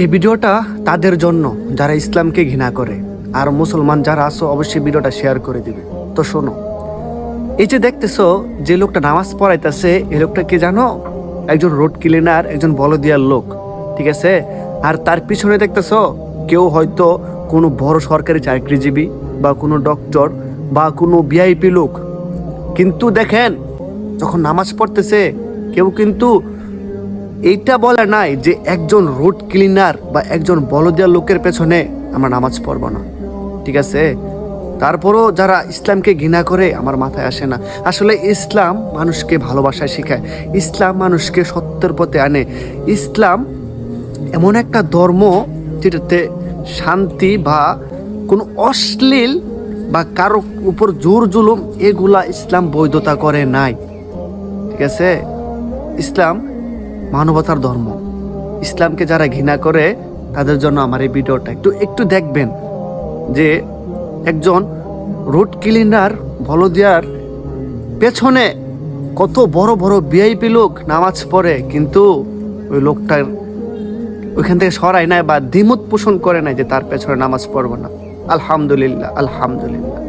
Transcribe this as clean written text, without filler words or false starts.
এই ভিডিওটা তাদের জন্য যারা ইসলামকে ঘৃণা করে, আর মুসলমান যারা আছো অবশ্যই ভিডিওটা শেয়ার করে দিবে। তো শোনো, এই যে দেখতেছো যে লোকটা নামাজ পড়াইতেছে, এই লোকটা কি জানো? একজন রোড ক্লিনার, একজন বলদিয়ার লোক, ঠিক আছে? আর তার পিছনে দেখতেছো কেউ হয়তো কোনো বড় সরকারি চাকরিজীবী বা কোনো ডক্টর বা কোনো ভিআইপি লোক। কিন্তু দেখেন, যখন নামাজ পড়তেছে কেউ কিন্তু এইটা বলে নাই যে একজন রোড ক্লিনার বা একজন বলদিয়া লোকের পেছনে আমরা নামাজ পড়বো না, ঠিক আছে? তারপরও যারা ইসলামকে ঘৃণা করে আমার মাথায় আসে না। আসলে ইসলাম মানুষকে ভালোবাসায় শেখায়, ইসলাম মানুষকে সত্যের পথে আনে। ইসলাম এমন একটা ধর্ম যেটাতে শান্তি বা কোনো অশ্লীল বা কারো উপর জোর জুলুম এগুলা ইসলাম বৈধতা করে নাই, ঠিক আছে? ইসলাম মানবতার ধর্ম। ইসলামকে যারা ঘৃণা করে তাদের জন্য আমার এই ভিডিওটা একটু একটু দেখবেন যে একজন রোড ক্লিনার বলদিয়ার পেছনে কত বড় বড় ভিআইপি লোক নামাজ পড়ে, কিন্তু ওই লোকটার ওইখান থেকে সরায় নাই বা দ্বিমত পোষণ করে নাই যে তার পেছনে নামাজ পড়বো না। আলহামদুলিল্লাহ, আলহামদুলিল্লাহ।